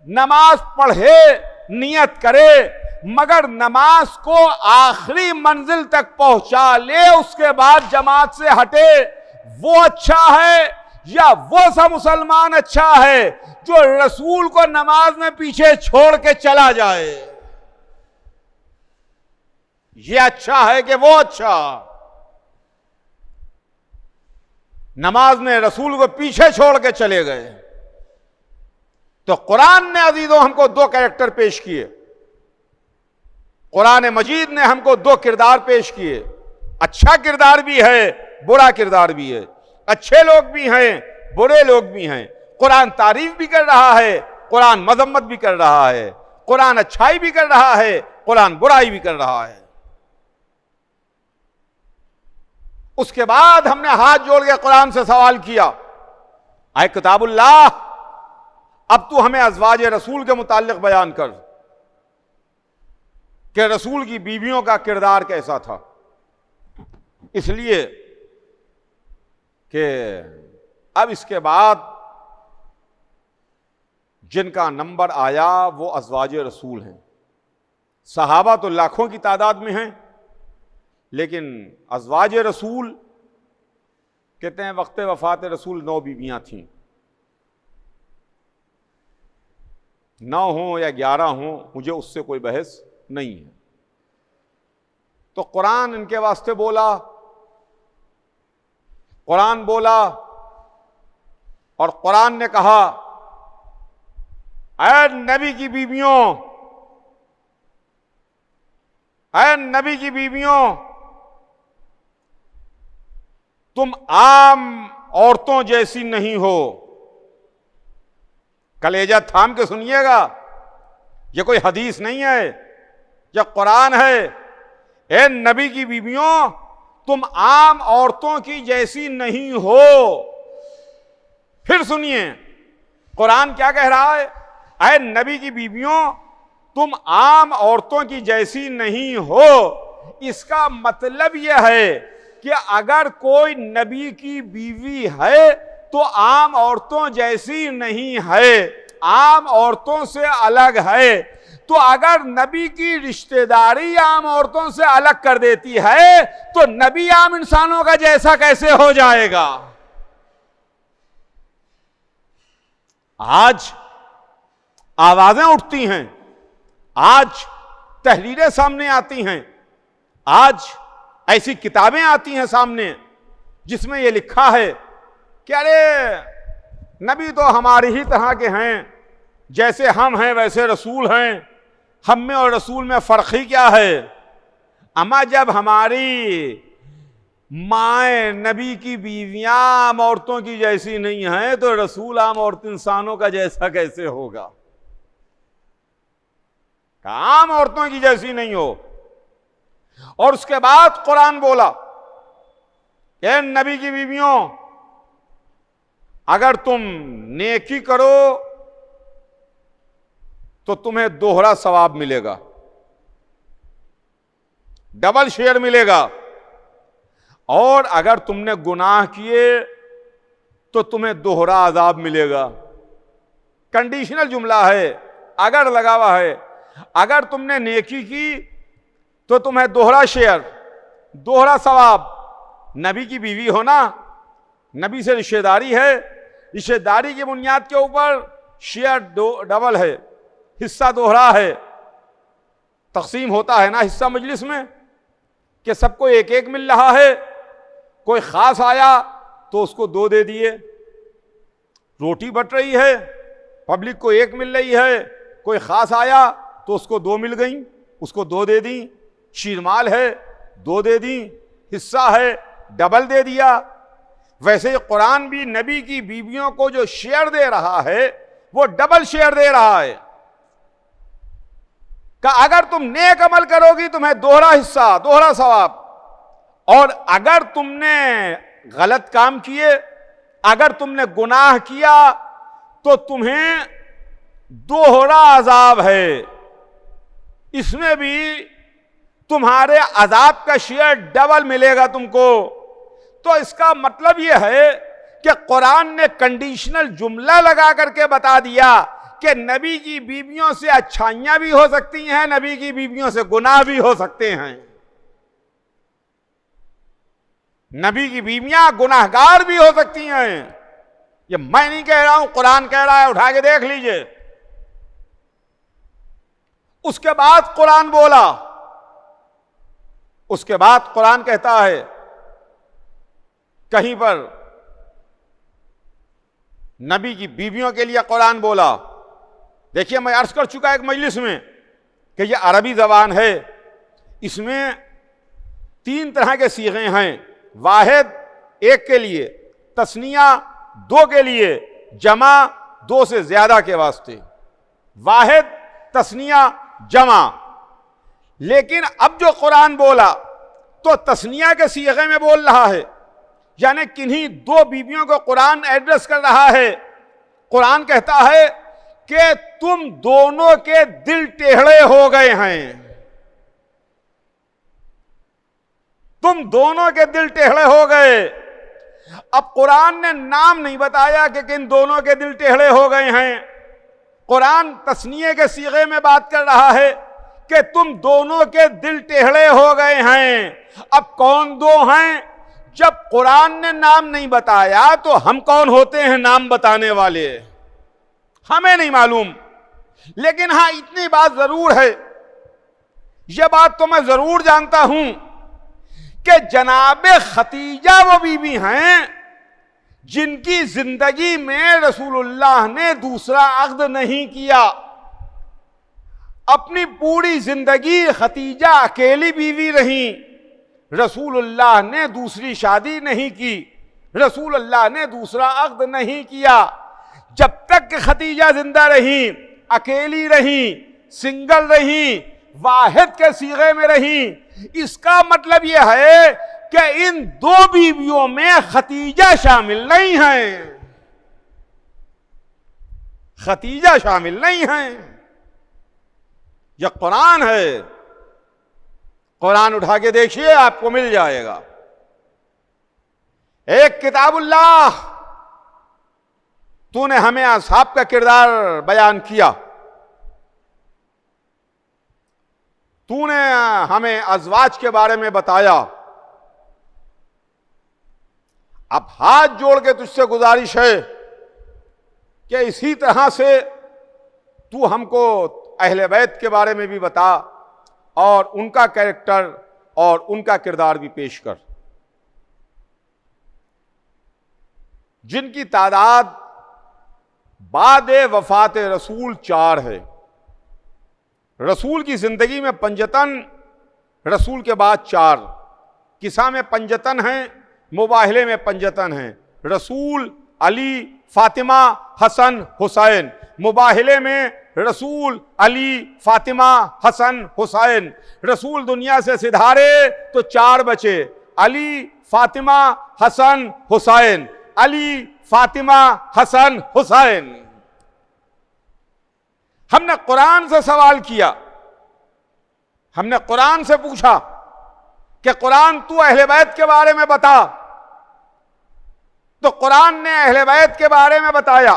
नमाज पढ़े, नियत करे, मगर नमाज को आखिरी मंजिल तक पहुंचा ले, उसके बाद जमात से हटे, वो अच्छा है या वो सा मुसलमान अच्छा है जो रसूल को नमाज में पीछे छोड़ के चला जाए? ये अच्छा है कि वो अच्छा? नमाज में रसूल को पीछे छोड़ के चले गए। तो कुरान ने अजीजों हमको दो कैरेक्टर पेश किए, कुरान मजीद ने हमको दो किरदार पेश किए। अच्छा किरदार भी है, बुरा किरदार भी है। अच्छे लोग भी हैं, बुरे लोग भी हैं। कुरान तारीफ भी कर रहा है, कुरान मजम्मत भी कर रहा है, कुरान अच्छाई भी कर रहा है, कुरान बुराई भी कर रहा है। उसके बाद हमने हाथ जोड़ के कुरान से सवाल किया, आए किताबुल्लाह, अब तू हमें अज़वाज रसूल के मुताल्लिक बयान कर कि रसूल की बीवियों का किरदार कैसा था। इसलिए कि अब इसके बाद जिनका नंबर आया वो अज़वाज रसूल हैं। सहाबा तो लाखों की तादाद में हैं, लेकिन अज़वाज रसूल कहते हैं वक्त वफ़ात रसूल 9 बीवियां थीं। 9 हों या 11 हों, मुझे उससे कोई बहस नहीं है। तो कुरान इनके वास्ते बोला, कुरान बोला और कुरान ने कहा, ऐ नबी की बीवियों, ऐ नबी की बीवियों, तुम आम औरतों जैसी नहीं हो। कलेजा थाम के सुनिएगा, यह कोई हदीस नहीं है, यह कुरान है। ए नबी की बीवियों, तुम आम औरतों की जैसी नहीं हो। फिर सुनिए कुरान क्या कह रहा है, ऐ नबी की बीवियों, तुम आम औरतों की जैसी नहीं हो। इसका मतलब यह है कि अगर कोई नबी की बीवी है तो आम औरतों जैसी नहीं है, आम औरतों से अलग है। तो अगर नबी की रिश्तेदारी आम औरतों से अलग कर देती है तो नबी आम इंसानों का जैसा कैसे हो जाएगा? आज आवाजें उठती हैं, आज तहरीरें सामने आती हैं, आज ऐसी किताबें आती हैं सामने जिसमें यह लिखा है कि अरे नबी तो हमारी ही तरह के हैं, जैसे हम हैं वैसे रसूल हैं, हम में और रसूल में फर्क ही क्या है? अम्मा जब हमारी माएँ नबी की बीवियां आम औरतों की जैसी नहीं हैं तो रसूल आम औरत इंसानों का जैसा कैसे होगा? आम औरतों की जैसी नहीं हो। और उसके बाद कुरान बोला, ए नबी की बीवियों, अगर तुम नेकी करो तो तुम्हें दोहरा सवाब मिलेगा, डबल शेयर मिलेगा, और अगर तुमने गुनाह किए तो तुम्हें दोहरा अजाब मिलेगा। कंडीशनल जुमला है, अगर लगा हुआ है। अगर तुमने नेकी की तो तुम्हें दोहरा शेयर, दोहरा सवाब। नबी की बीवी हो ना, नबी से रिश्तेदारी है, रिश्तेदारी की बुनियाद के ऊपर शेयर डबल है, हिस्सा दोहरा है। तकसीम होता है ना हिस्सा मजलिस में कि सबको एक एक मिल रहा है, कोई खास आया तो उसको 2 दे दिए। रोटी बट रही है, पब्लिक को एक मिल रही है, कोई खास आया तो उसको 2 मिल गई, उसको 2 दे दी, शीरमाल है 2 दे दी, हिस्सा है डबल दे दिया। वैसे ही कुरान भी नबी की बीवियों को जो शेयर दे रहा है वो डबल शेयर दे रहा है। कि अगर तुम नेक अमल करोगी तुम्हें दोहरा हिस्सा, दोहरा सवाब, और अगर तुमने गलत काम किए, अगर तुमने गुनाह किया तो तुम्हें दोहरा अजाब है। इसमें भी तुम्हारे अजाब का शेयर डबल मिलेगा तुमको। तो इसका मतलब यह है कि कुरान ने कंडीशनल जुमला लगा करके बता दिया कि नबी की बीवियों से अच्छाइयां भी हो सकती हैं, नबी की बीवियों से गुनाह भी हो सकते हैं। नबी की बीवियां गुनाहगार भी हो सकती हैं। ये मैं नहीं कह रहा हूं, कुरान कह रहा है, उठा के देख लीजिए। उसके बाद कुरान बोला, उसके बाद कुरान कहता है कहीं पर नबी की बीवियों के लिए कुरान बोला। देखिए, मैं अर्ज कर चुका एक मजलिस में कि यह अरबी जबान है, इसमें 3 तरह के सीगे हैं। वाहिद 1 के लिए, तस्निया 2 के लिए, जमा 2 से ज्यादा के वास्ते। वाहिद, तस्निया, जमा। लेकिन अब जो कुरान बोला तो तस्निया के सीगे में बोल रहा है, यानी किन्हीं 2 बीवियों को कुरान एड्रेस कर रहा है। कुरान कहता है कि तुम दोनों के दिल टेढ़े हो गए हैं, तुम दोनों के दिल टेढ़े हो गए। अब कुरान ने नाम नहीं बताया कि किन दोनों के दिल टेढ़े हो गए हैं। कुरान तस्निये के सीगे में बात कर रहा है कि तुम दोनों के दिल टेढ़े हो गए हैं। अब कौन 2 हैं? जब कुरान ने नाम नहीं बताया तो हम कौन होते हैं नाम बताने वाले? हमें नहीं मालूम। लेकिन हां, इतनी बात जरूर है, यह बात तो मैं जरूर जानता हूं कि जनाब खतीजा वो बीवी हैं जिनकी जिंदगी में रसूलुल्लाह ने दूसरा अक़्द नहीं किया। अपनी पूरी जिंदगी खतीजा अकेली बीवी रही, रसूलुल्लाह ने दूसरी शादी नहीं की, रसूलुल्लाह ने दूसरा अक़्द नहीं किया। जब तक कि खतीजा जिंदा रही, अकेली रही, सिंगल रही, वाहिद के सीगे में रही। इसका मतलब यह है कि इन 2 बीवियों में खतीजा शामिल नहीं है, खतीजा शामिल नहीं है। यह कुरान है, कुरान उठा के देखिए, आपको मिल जाएगा। एक किताबुल्लाह, तूने हमें असहाब का किरदार बयान किया, तूने हमें अज़वाज के बारे में बताया। अब हाथ जोड़ के तुझसे गुजारिश है कि इसी तरह से तू हमको अहले बैत के बारे में भी बता और उनका कैरेक्टर और उनका किरदार भी पेश कर, जिनकी तादाद बाद वफात रसूल 4 है। रसूल की जिंदगी में पंजतन, रसूल के बाद 4। किसा में पंजतन हैं, मुबाहिले में पंजतन हैं। रसूल, अली, फातिमा, हसन, हुसैन। मुबाहिले में रसूल, अली, फातिमा, हसन, हुसैन। रसूल दुनिया से सिधारे तो 4 बचे, अली, फातिमा, हसन, हुसैन। अली, फातिमा, हसन, हुसैन। हमने कुरान से सवाल किया, हमने कुरान से पूछा कि कुरान तू अहले बैत के बारे में बता, तो कुरान ने अहले बैत के बारे में बताया।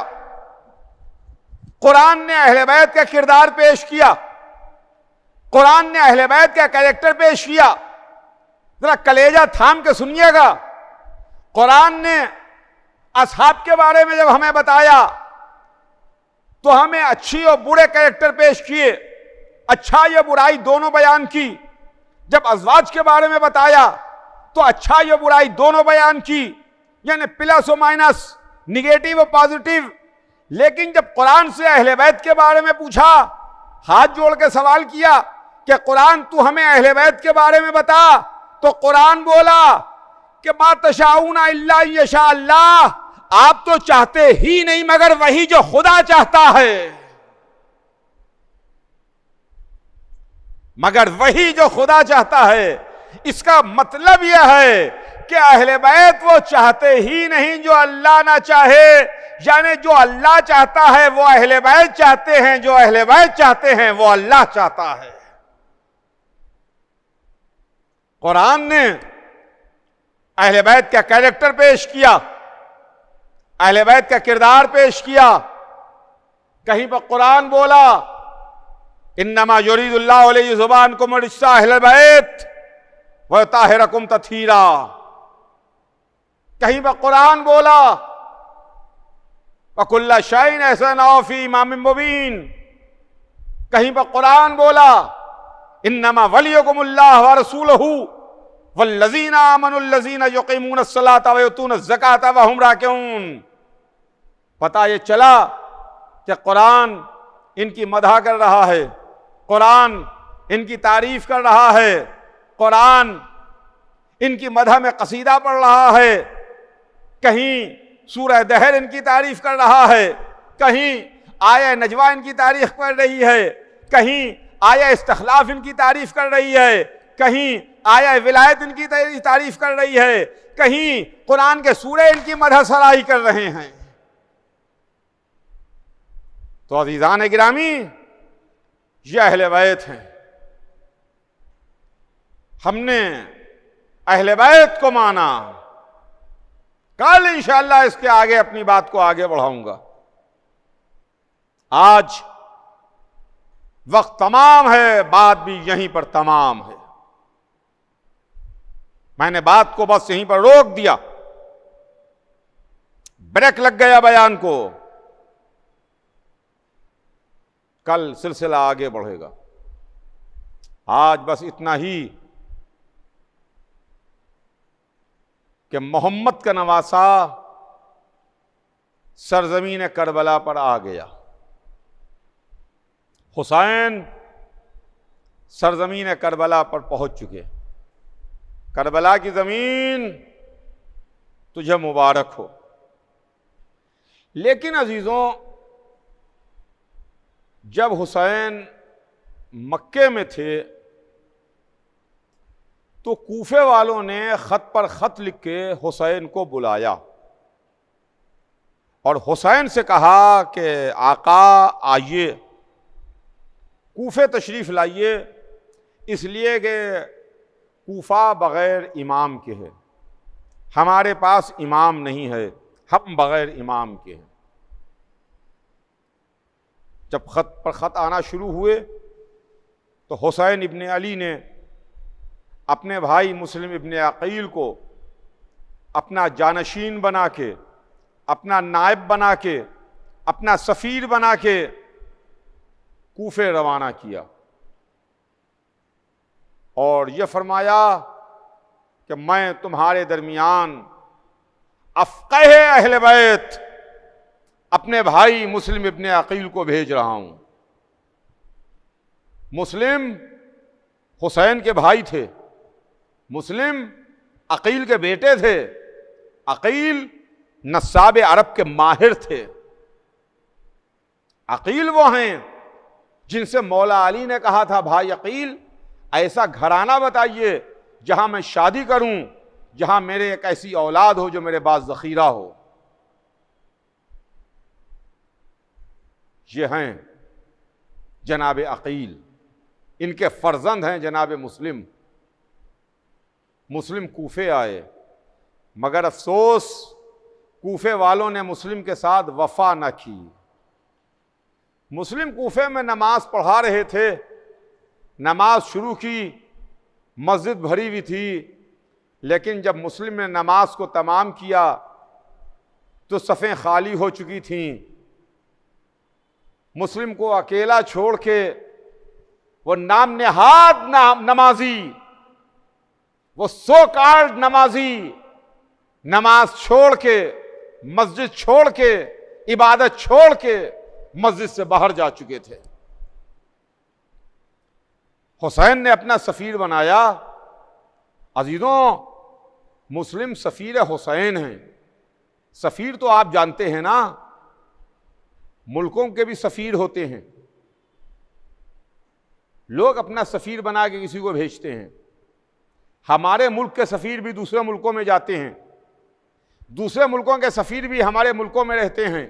कुरान ने अहले बैत का किरदार पेश किया, कुरान ने अहले बैत का कैरेक्टर पेश किया। जरा कलेजा थाम के सुनिएगा। कुरान ने असहाब के बारे में जब हमें बताया तो हमें अच्छी और बुरे कैरेक्टर पेश किए, अच्छा या बुराई दोनों बयान की। जब अज़वाज के बारे में बताया तो अच्छा या बुराई दोनों बयान की, यानी प्लस और माइनस, निगेटिव और पॉजिटिव लेकिन जब कुरान से अहले बैत के बारे में पूछा, हाथ जोड़ के सवाल किया कि कुरान तू हमें अहले बैत के बारे में बता, तो कुरान बोला कि मा तशाऊना इल्ला यशा अल्लाह, आप तो चाहते ही नहीं मगर वही जो खुदा चाहता है, मगर वही जो खुदा चाहता है। इसका मतलब यह है कि अहले बैत वो चाहते ही नहीं जो अल्लाह ना चाहे, यानी जो अल्लाह चाहता है वो अहले बैत चाहते हैं, जो अहले बैत चाहते हैं वो अल्लाह चाहता है। कुरान ने अहले बैत का कैरेक्टर पेश किया, अहले बैत का किरदार पेश किया। कहीं पर कुरान बोला इन्नमा युरीदुल्लाहु लियुज़हिबअनकुम रिज्सा अहल बैत व युत्तहिरकुम तत्हीरा। कहीं पर कुरान बोला वकुल्ला शैइन अहसनहु फी इमामिन मुबीन। कहीं पर कुरान बोला इन्नमा वलियुकुमुल्लाहु व रसूलुहु वल्लज़ीना आमनुल्लज़ीना युक़ीमूनस्सलाता व युतूनज़्ज़काता व हुम राकिऊन। पता ये चला कि कुरान इनकी मदह कर रहा है, कुरान इनकी तारीफ कर रहा है, कुरान इनकी मदह में कसीदा पढ़ रहा है। कहीं सूरह दहर इनकी तारीफ कर रहा है, कहीं आया नजवा इनकी तारीफ कर रही है, कहीं आया इस्तखलाफ इनकी तारीफ कर रही है, कहीं आया विलायत इनकी तारीफ कर रही है, कहीं कुरान के सूरे इनकी मदह सराही कर रहे हैं। तो अज़ीज़ान गिरामी, ये अहले बैत हैं। हमने अहले बैत को माना। कल इंशाअल्लाह इसके आगे अपनी बात को आगे बढ़ाऊंगा। आज वक्त तमाम है, बात भी यहीं पर तमाम है। मैंने बात को बस यहीं पर रोक दिया, ब्रेक लग गया बयान को। कल सिलसिला आगे बढ़ेगा। आज बस इतना ही कि मोहम्मद का नवासा सरजमीन करबला पर आ गया। हुसैन सरजमीन करबला पर पहुंच चुके। करबला की जमीन तुझे मुबारक हो। लेकिन अजीजों, जब हुसैन मक्के में थे तो कूफे वालों ने खत पर खत लिख के हुसैन को बुलाया और हुसैन से कहा कि आका आइए, कूफे तशरीफ लाइए, इसलिए कि कूफा बग़ैर इमाम के है, हमारे पास इमाम नहीं है, हम बग़ैर इमाम के हैं। जब खत पर खत आना शुरू हुए तो हुसैन इब्ने अली ने अपने भाई मुस्लिम इब्ने अकील को अपना जानशीन बना के, अपना नायब बना के, अपना सफ़ीर बना के कूफे रवाना किया और ये फरमाया कि मैं तुम्हारे दरमियान अफ़क़ह अहले बैत अपने भाई मुस्लिम इब्ने अकील को भेज रहा हूं। मुस्लिम हुसैन के भाई थे, मुस्लिम अकील के बेटे थे। अकील नस्साब अरब के माहिर थे। अकील वो हैं जिनसे मौला अली ने कहा था, भाई अकील ऐसा घराना बताइए जहां मैं शादी करूं, जहां मेरे एक ऐसी औलाद हो जो मेरे पास ज़ख़ीरा हो। ये हैं जनाब अकील, इनके फर्जंद हैं जनाब मुस्लिम। मुस्लिम कूफे आए, मगर अफसोस कूफे वालों ने मुस्लिम के साथ वफा न की। मुस्लिम कूफे में नमाज पढ़ा रहे थे, नमाज शुरू की, मस्जिद भरी हुई थी, लेकिन जब मुस्लिम ने नमाज को तमाम किया तो सफ़ें खाली हो चुकी थीं। मुस्लिम को अकेला छोड़ के वो नाम नेहाद नमाजी, वो सो कॉल्ड नमाजी, नमाज छोड़ के, मस्जिद छोड़ के इबादत छोड़ के मस्जिद से बाहर जा चुके थे। हुसैन ने अपना सफीर बनाया। अजीजों, मुस्लिम सफीर हुसैन हैं। सफीर तो आप जानते हैं ना, मुल्कों के भी सफीर होते हैं। लोग अपना सफीर बना के किसी को भेजते हैं। हमारे मुल्क के सफीर भी दूसरे मुल्कों में जाते हैं, दूसरे मुल्कों के सफीर भी हमारे मुल्कों में रहते हैं,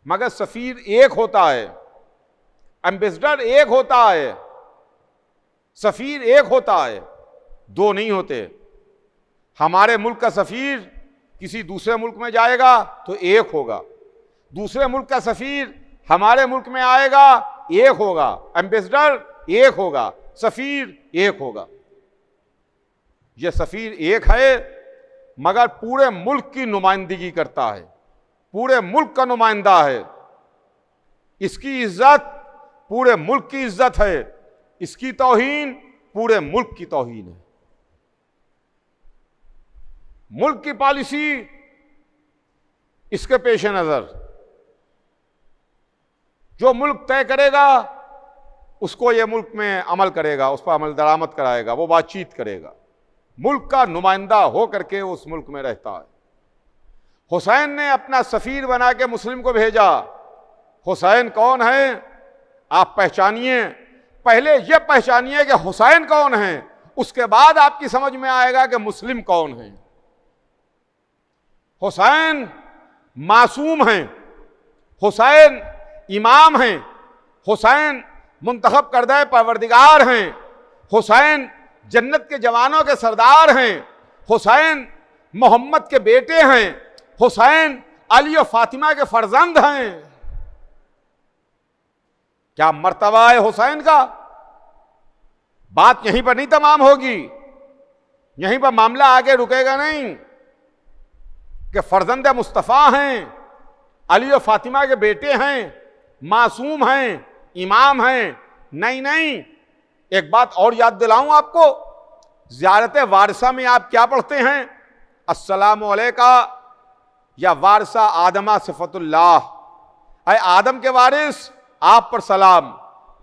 मगर सफीर एक होता है, एम्बेसडर एक होता है, सफीर एक होता है, दो नहीं होते। हमारे मुल्क का सफीर किसी दूसरे मुल्क में जाएगा तो एक होगा, दूसरे मुल्क का सफीर हमारे मुल्क में आएगा एक होगा, एम्बेसडर एक होगा, सफीर एक होगा। यह सफीर एक है मगर पूरे मुल्क की नुमाइंदगी करता है, पूरे मुल्क का नुमाइंदा है। इसकी इज्जत पूरे मुल्क की इज्जत है, इसकी तौहीन पूरे मुल्क की तौहीन है। मुल्क की पॉलिसी इसके पेश नजर, जो मुल्क तय करेगा उसको ये मुल्क में अमल करेगा, उस पर अमल दरामद कराएगा, वो बातचीत करेगा, मुल्क का नुमाइंदा हो करके उस मुल्क में रहता है। हुसैन ने अपना सफीर बना के मुस्लिम को भेजा। हुसैन कौन है आप पहचानिए, पहले यह पहचानिए कि हुसैन कौन है, उसके बाद आपकी समझ में आएगा कि मुस्लिम कौन है। हुसैन मासूम हैं, हुसैन इमाम हैं, हुसैन मुंतखब करदा परवरदिगार हैं, हुसैन जन्नत के जवानों के सरदार हैं, हुसैन मोहम्मद के बेटे हैं, हुसैन अली और फातिमा के फर्जंद हैं। क्या मर्तबा है हुसैन का? बात यहीं पर नहीं तमाम होगी, यहीं पर मामला आगे रुकेगा नहीं कि फर्जंद मुस्तफ़ा हैं, अली और फातिमा के बेटे हैं, मासूम हैं, इमाम हैं। नहीं नहीं, एक बात और याद दिलाऊं आपको, ज़ियारत वारसा में आप क्या पढ़ते हैं? अस्सलामु अलैका या वारसा आदमा सिफतुल्लाह, अय आदम के वारिस आप पर सलाम,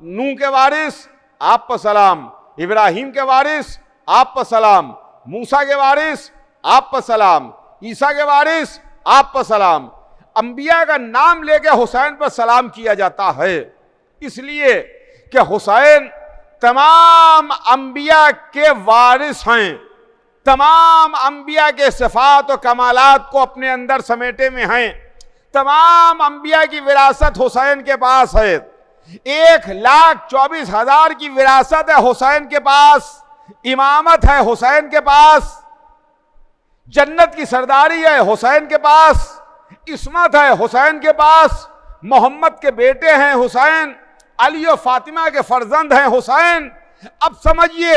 नूह के वारिस आप पर सलाम, इब्राहिम के वारिस आप पर सलाम, मूसा के वारिस आप पर सलाम, ईसा के वारिस आप पर सलाम। अंबिया का नाम लेके हुसैन पर सलाम किया जाता है, इसलिए कि हुसैन तमाम अंबिया के वारिस हैं, तमाम अंबिया के सिफात और कमालात को अपने अंदर समेटे में हैं। तमाम अंबिया की विरासत हुसैन के पास है। 1,24,000 की विरासत है हुसैन के पास, इमामत है हुसैन के पास, जन्नत की सरदारी है हुसैन के पास, इस्मत है हुसैन के पास, मोहम्मद के बेटे हैं हुसैन, अली और फातिमा के फर्जंद हैं हुसैन। अब समझिए,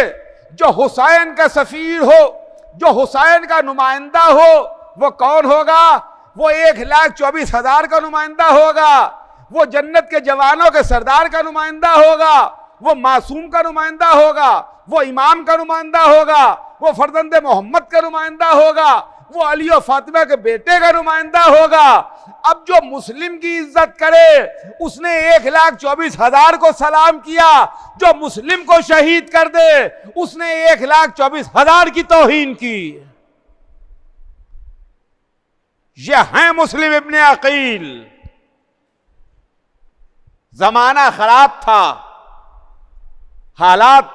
जो हुसैन का सफीर हो, जो हुसैन का नुमाइंदा हो, वो कौन होगा? वो 1,24,000 का नुमाइंदा होगा, वो जन्नत के जवानों के सरदार का नुमाइंदा होगा, वो मासूम का नुमाइंदा होगा, वो इमाम का नुमाइंदा होगा, वो फर्जंद मोहम्मद का नुमाइंदा होगा, वो अली और फातिमा के बेटे का नुमाइंदा होगा। अब जो मुस्लिम की इज्जत करे, उसने 1,24,000 को सलाम किया, जो मुस्लिम को शहीद कर दे, उसने 1,24,000 की तौहीन की। यह है मुस्लिम इब्ने अकील। जमाना खराब था, हालात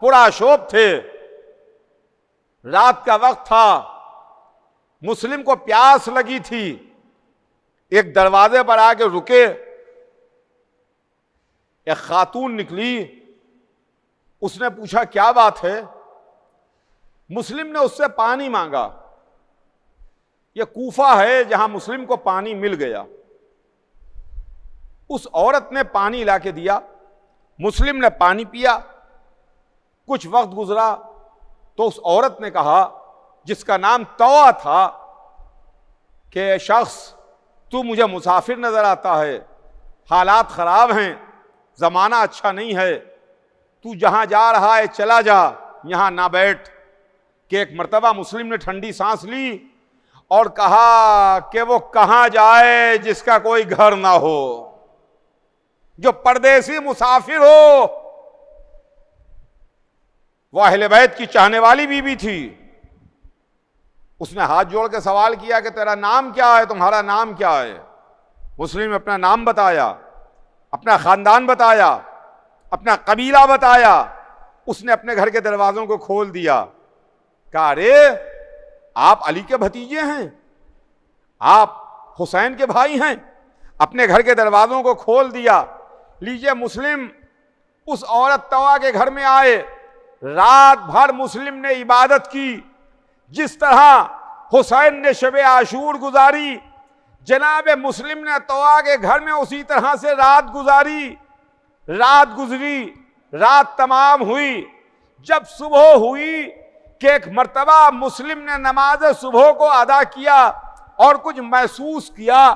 पुराशोभ थे, रात का वक्त था, मुस्लिम को प्यास लगी थी, एक दरवाजे पर आके रुके, एक खातून निकली, उसने पूछा क्या बात है? मुस्लिम ने उससे पानी मांगा। यह कूफा है जहां मुस्लिम को पानी मिल गया। उस औरत ने पानी लाके दिया, मुस्लिम ने पानी पिया। कुछ वक्त गुजरा तो उस औरत ने कहा, जिसका नाम तवा था, कि शख्स तू मुझे मुसाफिर नजर आता है, हालात खराब हैं, जमाना अच्छा नहीं है, तू जहां जा रहा है चला जा, यहां ना बैठ। कि एक मर्तबा मुस्लिम ने ठंडी सांस ली और कहा कि वो कहां जाए जिसका कोई घर ना हो, जो परदेसी मुसाफिर हो। वो अहले बैत की चाहने वाली बीवी थी। उसने हाथ जोड़ के सवाल किया कि तेरा नाम क्या है, तुम्हारा नाम क्या है। मुस्लिम ने अपना नाम बताया, अपना खानदान बताया, अपना कबीला बताया। उसने अपने घर के दरवाजों को खोल दिया। कहा, अरे आप अली के भतीजे हैं, आप हुसैन के भाई हैं। अपने घर के दरवाजों को खोल दिया। लीजिए, मुस्लिम उस औरत तवा के घर में आए। रात भर मुस्लिम ने इबादत की। जिस तरह हुसैन ने शब आशूर गुजारी, जनाब मुस्लिम ने तवा के घर में उसी तरह से रात गुजारी। रात गुजरी, रात तमाम हुई। जब सुबह हुई कि एक मर्तबा मुस्लिम ने नमाज सुबह को अदा किया और कुछ महसूस किया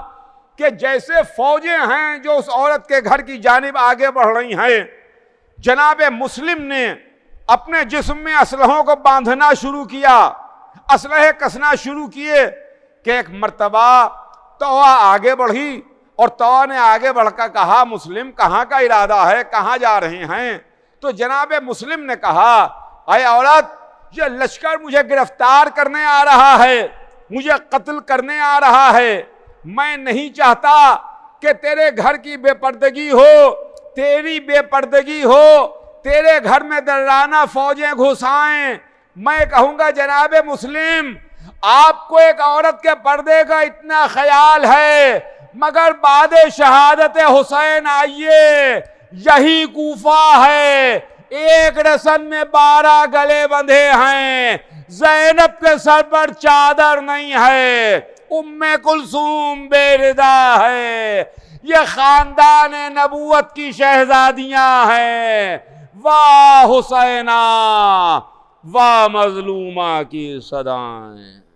कि जैसे फौजें हैं जो उस औरत के घर की जानिब आगे बढ़ रही हैं। जनाब मुस्लिम ने अपने जिस्म में असलहों को बांधना शुरू किया, असलहे कसना शुरू किए कि एक मर्तबा तवा आगे बढ़ी और तवा ने आगे बढ़कर कहा, मुस्लिम कहाँ का इरादा है, कहाँ जा रहे हैं। तो जनाब मुस्लिम ने कहा, अय औरत, ये लश्कर मुझे गिरफ्तार करने आ रहा है, मुझे कत्ल करने आ रहा है। मैं नहीं चाहता कि तेरे घर की बेपर्दगी हो, तेरी बेपर्दगी हो, तेरे घर में दर्राना फौजें घुसाएं। मैं कहूंगा, जनाब मुस्लिम, आपको एक औरत के पर्दे का इतना ख्याल है, मगर बाद शहादत हुसैन आइए, यही कूफा है, एक रसन में 12 गले बंधे हैं, ज़ैनब के सर पर चादर नहीं है, उम्मे कुलसूम बेरिदा है, ये खानदान नबूवत की शहजादियां हैं। वाह हुसैना, वाह मजलूमा की सदाएं।